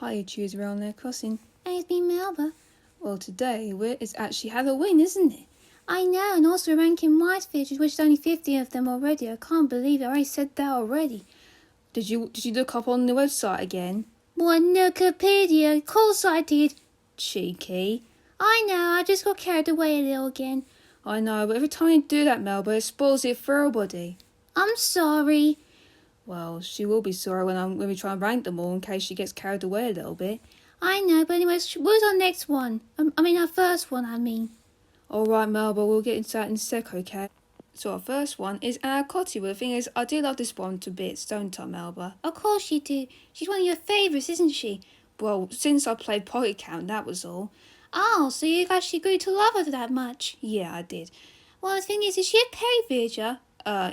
Hi, you choose around there crossing. Hey, it's me, Melba. Well, today it's actually Halloween, isn't it? I know, and also we're ranking mice features, which is only 50 of them already. I can't believe it. I already said that already. Did you look up on the website again? What, Wikipedia? Of course I did. Cheeky. I know, I just got carried away a little again. I know, but every time you do that, Melba, it spoils it for everybody. I'm sorry. Well, she will be sorry when we try and rank them all in case she gets carried away a little bit. I know, but anyways, what's our next one? Our first one, Alright, Melba, we'll get into that in a sec, okay? So our first one is our Cotty. Well, the thing is, I do love this one to bits, don't I, Melba? Of course you do. She's one of your favourites, isn't she? Well, since I played Pocket Count, that was all. Oh, so you actually grew to love her that much? Yeah, I did. Well, the thing is she a peri villager?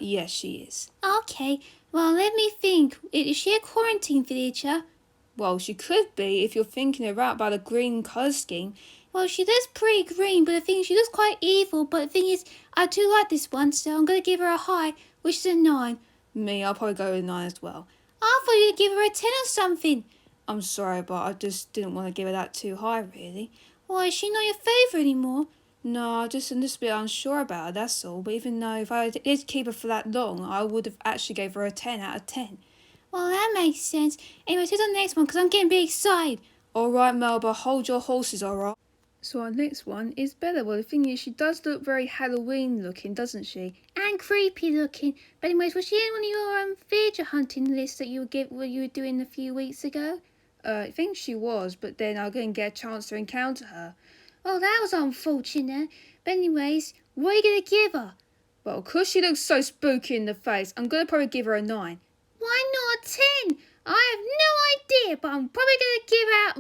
Yes, she is. Okay, well, let me think. Is she a quarantine villager? Well, she could be if you're thinking about the green colour scheme. Well, she does pretty green, but the thing is, she looks quite evil. But the thing is, I do like this one, so I'm going to give her a high, which is a 9. Me, I'll probably go with a 9 as well. I thought you'd give her a 10 or something. I'm sorry, but I just didn't want to give her that too high, really. Why, is she not your favourite anymore? No, I'm just a bit unsure about her, that's all. But even though if I did keep her for that long, I would have actually gave her a 10 out of 10. Well, that makes sense. Anyway, to the next one, because I'm getting big excited. Alright, Melba, hold your horses, alright? So our next one is Bella. Well, the thing is, she does look very Halloween looking, doesn't she? And creepy looking. But anyways, was she in one of your villager hunting lists that you were doing a few weeks ago? I think she was, but then I didn't get a chance to encounter her. Oh, that was unfortunate. But anyways, what are you going to give her? Well, 'cause she looks so spooky in the face, I'm going to probably give her a 9. Why not a 10? I have no idea, but I'm probably going to give out,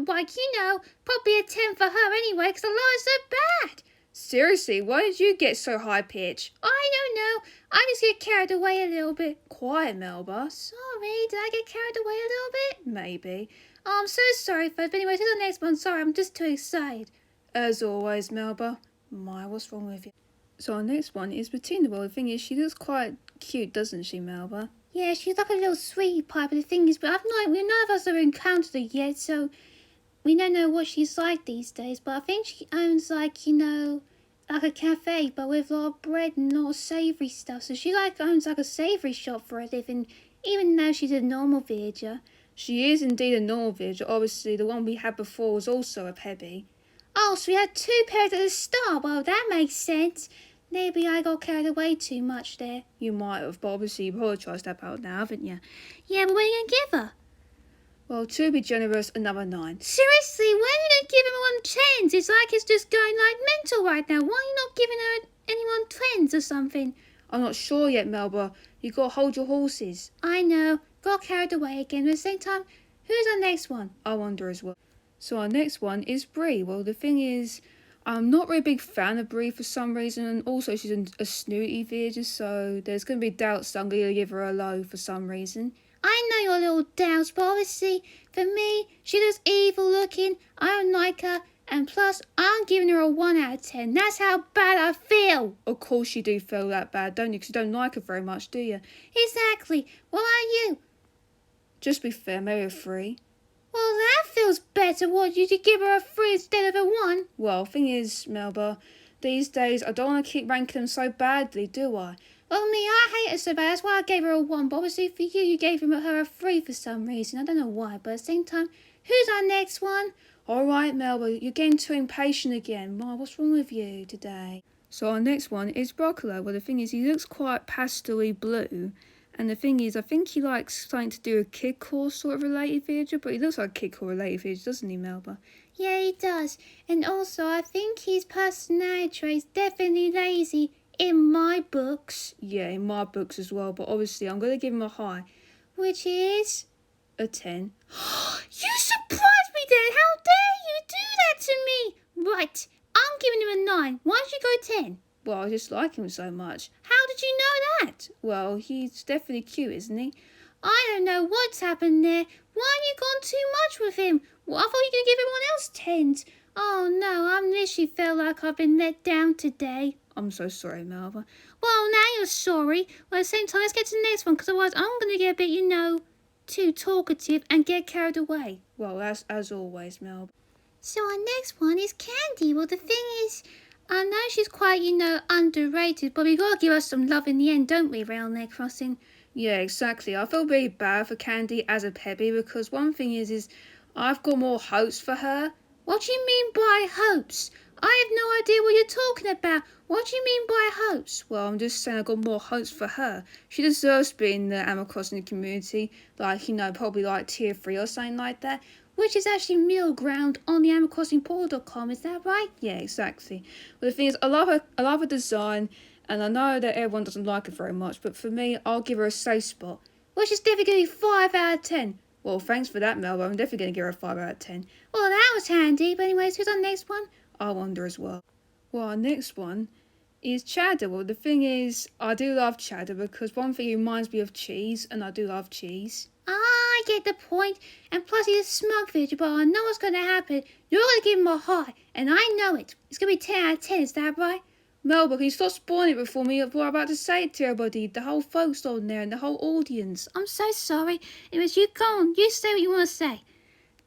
probably a 10 for her anyway, because the lie is so bad. Seriously, why did you get so high pitch? I don't know. I just get carried away a little bit. Quiet, Melba. Sorry, did I get carried away a little bit? Maybe. Oh, I'm so sorry, folks. But anyway, to the next one. Sorry, I'm just too excited. As always, Melba. What's wrong with you? So our next one is Bettina. Well, the thing is, she looks quite cute, doesn't she, Melba? Yeah, she's like a little sweetie pie, but the thing is, none of us have encountered her yet, so we don't know what she's like these days. But I think she owns like a cafe, but with a lot of bread and a lot of savoury stuff. So she owns like a savoury shop for a living, even though she's a normal villager. She is indeed a normal villager. Obviously, the one we had before was also a Pebby. Oh, so we had 2 pairs at the start. Well, that makes sense. Maybe I got carried away too much there. You might have, but obviously you apologised about now, haven't you? Yeah, but what are you going to give her? Well, to be generous, another 9. Seriously, when are you going to give everyone 10s? It's like it's just going like mental right now. Why are you not giving her anyone 10s or something? I'm not sure yet, Melba. You got to hold your horses. I know. Got carried away again. But at the same time, who's our next one? I wonder as well. So our next one is Brie. Well, the thing is, I'm not really a big fan of Brie for some reason, and also she's a snooty villager, so there's going to be doubts that I'm going to give her a low for some reason. I know your little doubts, but obviously, for me, she looks evil looking, I don't like her, and plus, I'm giving her a 1 out of 10. That's how bad I feel. Of course you do feel that bad, don't you? Because you don't like her very much, do you? Exactly. What are you? Just be fair, maybe a 3. Well, that feels better. What, you should give her a 3 instead of a 1? Well, thing is, Melba, these days I don't want to keep ranking them so badly, do I? Well, me, I hate her so bad. That's why I gave her a 1. But obviously for you, you gave her a 3 for some reason. I don't know why, but at the same time, who's our next one? All right, Melba, you're getting too impatient again. What's wrong with you today? So our next one is Broccolo. Well, the thing is, he looks quite pastel-y blue. And the thing is, I think he likes something to do with Kid Core sort of related villager, but he looks like a Kid Core related villager, doesn't he, Melba? Yeah, he does. And also, I think his personality trait's definitely lazy in my books. Yeah, in my books as well, but obviously I'm going to give him a high. Which is? A 10. You surprised me then! How dare you do that to me! Right, I'm giving him a 9. Why did you go 10? Well, I just like him so much. How did you know that? Well, he's definitely cute, isn't he? I don't know what's happened there. Why have you gone too much with him? Well, I thought you were going to give everyone else 10s. Oh no, I literally felt like I've been let down today. I'm so sorry, Melba. Well, now you're sorry. Well, at the same time, let's get to the next one, because otherwise I'm going to get a bit, too talkative and get carried away. Well, that's as always, Melba. So our next one is Candy. Well, the thing is, I know she's quite, underrated, but we gotta give her some love in the end, don't we, round there crossing? Yeah, exactly. I feel really bad for Candy as a Pebby because one thing is I've got more hopes for her. What do you mean by hopes? I have no idea what you're talking about. What do you mean by hopes? Well, I'm just saying I've got more hopes for her. She deserves to be in the Animal Crossing community, probably like tier 3 or something like that. Which is actually middle ground on the animalcrossingportal.com, is that right? Yeah, exactly. But the thing is, I love her design, and I know that everyone doesn't like her very much, but for me, I'll give her a safe spot. Which is definitely going to be 5 out of 10. Well, thanks for that, Melba. I'm definitely going to give her a 5 out of 10. Well, that was handy. But anyways, who's our next one? I wonder as well. Well, our next one is Cheddar. Well, the thing is, I do love Cheddar because one thing, he reminds me of cheese, and I do love cheese. I get the point. And plus he's a smug villager, but I know what's going to happen. You're going to give him a high, and I know it. It's going to be 10 out of 10, is that right? Melba, can you stop spoiling it before me? What I'm about to say to everybody, the whole folks on there and the whole audience. I'm so sorry. Anyways, you go on. You say what you want to say.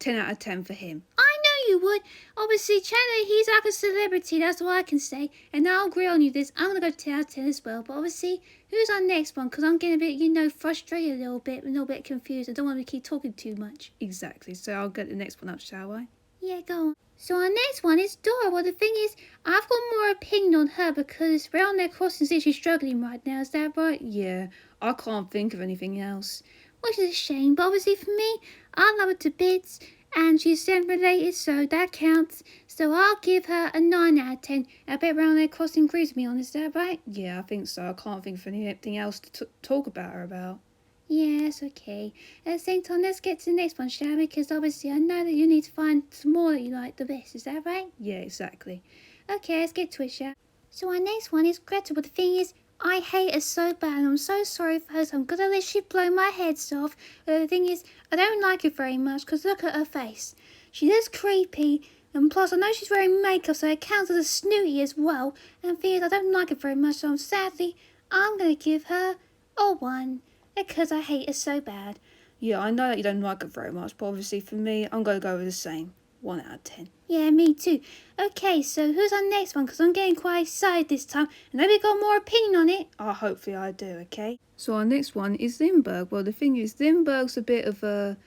10 out of 10 for him. I know you would. Obviously, Cheddar, he's like a celebrity. That's all I can say. And I'll agree on you this. I'm going to go 10 out of 10 as well. But obviously, who's our next one? Because I'm getting a bit, frustrated a little bit confused. I don't want to keep talking too much. Exactly. So I'll get the next one up, shall I? Yeah, go on. So our next one is Dora. Well, the thing is, I've got more opinion on her because round their crossings is she's struggling right now. Is that right? Yeah, I can't think of anything else. Which is a shame, but obviously for me, I love her to bits, and she's related, so that counts. So I'll give her a 9 out of 10. I bet round their crossing agrees with me on, is that right? Yeah, I think so. I can't think of anything else to talk about her about. Yes, okay. At the same time, let's get to the next one, shall we? Because obviously I know that you need to find some more that you like the best, is that right? Yeah, exactly. Okay, let's get to it, shall we? So our next one is Gretel, but the thing is, I hate her so bad, and I'm so sorry for her, so I'm gonna let she blow my heads off. But the thing is, I don't like her very much, because look at her face. She looks creepy, and plus I know she's wearing makeup, so it counts as a snooty as well. And the thing is, I don't like her very much, so sadly, I'm gonna give her a 1, because I hate her so bad. Yeah, I know that you don't like her very much, but obviously for me, I'm gonna go with the same. 1 out of 10. Yeah, me too. Okay, so who's our next one? Because I'm getting quite excited this time, and maybe got more opinion on it. Hopefully I do, okay? So our next one is Zinberg. Well, the thing is, Zinberg's a bit of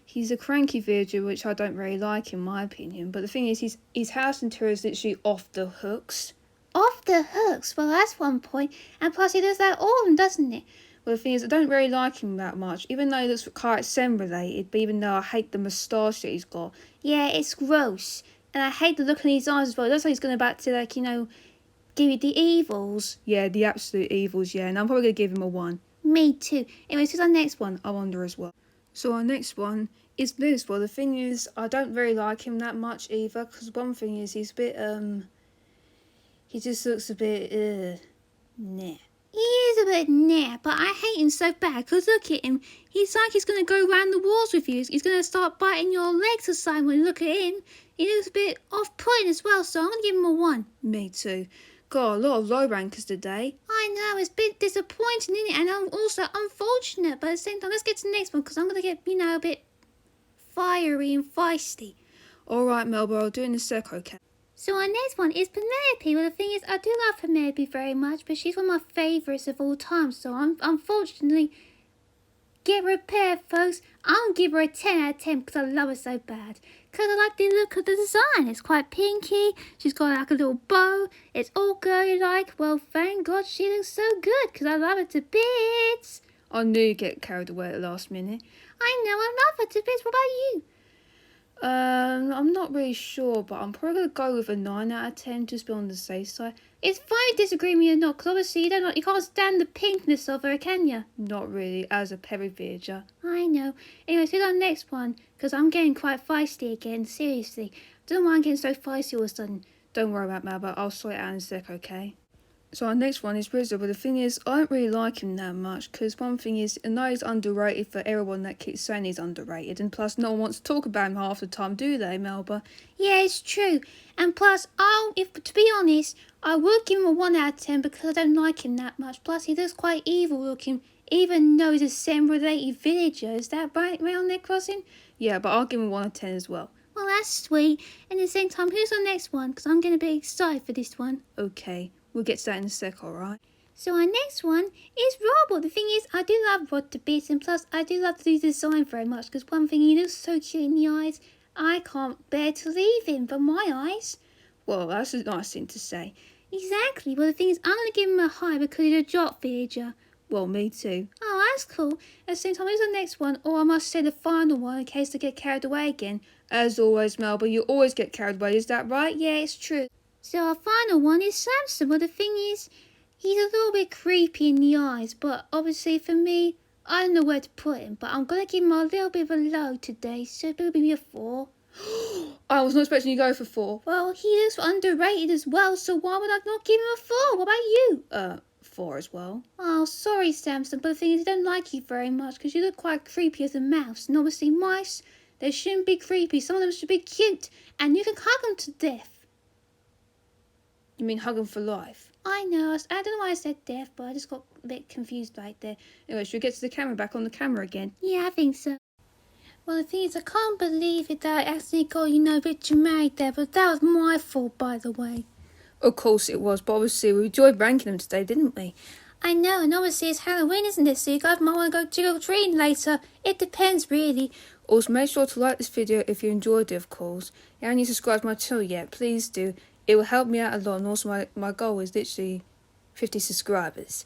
he's a cranky villager, which I don't really like in my opinion. But the thing is, his house interior is literally off the hooks. Off the hooks? Well, that's one point. And plus he does that all of them, doesn't it? Well, the thing is, I don't really like him that much, even though he looks quite Zen related, but even though I hate the moustache that he's got. Yeah, it's gross. And I hate the look in his eyes as well. It looks like he's going back to, give you the evils. Yeah, the absolute evils, yeah. And I'm probably going to give him a 1. Me too. Anyways, who's our next one? I wonder as well. So our next one is Liz. Well, the thing is, I don't really like him that much either, because one thing is, he's a bit, he just looks a bit, nah. He is a bit nah, but I hate him so bad, because look at him. He's like he's going to go round the walls with you. He's going to start biting your legs or something when you look at him. He looks a bit off-putting as well, so I'm going to give him a 1. Me too. Got a lot of low rankers today. I know, it's a bit disappointing, isn't it? And also unfortunate, but at the same time, let's get to the next one, because I'm going to get, a bit fiery and feisty. Alright, Melba, I'll do it in a sec, okay? So our next one is Penelope. Well, the thing is, I do love Penelope very much, but she's one of my favourites of all time. So unfortunately, get repaired, folks. I'll give her a 10 out of 10 because I love her so bad. Because I like the look of the design. It's quite pinky. She's got like a little bow. It's all girly-like. Well, thank God she looks so good because I love her to bits. I knew you'd get carried away at the last minute. I know, I love her to bits. What about you? I'm not really sure, but I'm probably going to go with a 9 out of 10, just be on the safe side. It's fine if you disagree with me or not, because obviously you can't stand the pinkness of her, can you? Not really, as a Perry villager. I know. Anyways, who's our next one? Because I'm getting quite feisty again, seriously. I don't know why I'm getting so feisty all of a sudden. Don't worry about Melba, I'll sort it out in a sec, okay? So our next one is Rizzo, but the thing is, I don't really like him that much, because one thing is, I know he's underrated for everyone that keeps saying he's underrated, and plus no one wants to talk about him half the time, do they, Melba? Yeah, it's true. And plus, to be honest, I would give him a 1 out of 10 because I don't like him that much. Plus, he looks quite evil looking even though he's a same-related villager. Is that right, Round Their Crossing? Yeah, but I'll give him 1 out of 10 as well. Well, that's sweet. And at the same time, who's our next one? Because I'm going to be excited for this one. Okay, we'll get to that in a sec, alright? So our next one is Rubble. The thing is, I do love Rod to bits, and plus I do love the design very much, because one thing, he looks so cute in the eyes. I can't bear to leave him from my eyes. Well, that's a nice thing to say. Exactly. Well, the thing is, I'm going to give him a high because he's a drop villager. Well, me too. Oh, that's cool. At the same time, who's the next one? Or I must say the final one in case I get carried away again. As always, Melba, you always get carried away, is that right? Yeah, it's true. So our final one is Samson. Well, the thing is, he's a little bit creepy in the eyes, but obviously for me, I don't know where to put him, but I'm going to give him a little bit of a low today, so it'll be a 4. I was not expecting you to go for 4. Well, he looks underrated as well, so why would I not give him a 4? What about you? 4 as well. Oh, sorry, Samson, but the thing is, I don't like you very much, because you look quite creepy as a mouse, and obviously mice, they shouldn't be creepy, some of them should be cute, and you can hug them to death. You mean hug them for life? I know, I don't know why I said death, but I just got a bit confused right there. Anyway, should we get to the camera, back on the camera again? Yeah, I think so. Well, the thing is, I can't believe it that I actually got, Richard married there, but that was my fault, by the way. Of course it was, but obviously we enjoyed ranking them today, didn't we? I know, and obviously it's Halloween, isn't it? So you guys might want to go trick-or-treating later. It depends, really. Also, make sure to like this video if you enjoyed it, of course. If you haven't subscribed to my channel yet, please do. It will help me out a lot, and also my goal is literally 50 subscribers.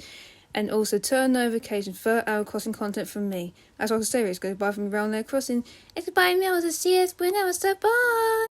And also turn notifications for our crossing content from me. As I can say, it's goodbye from Round Their Crossing. It's goodbye, Melba. See you whenever, so bye.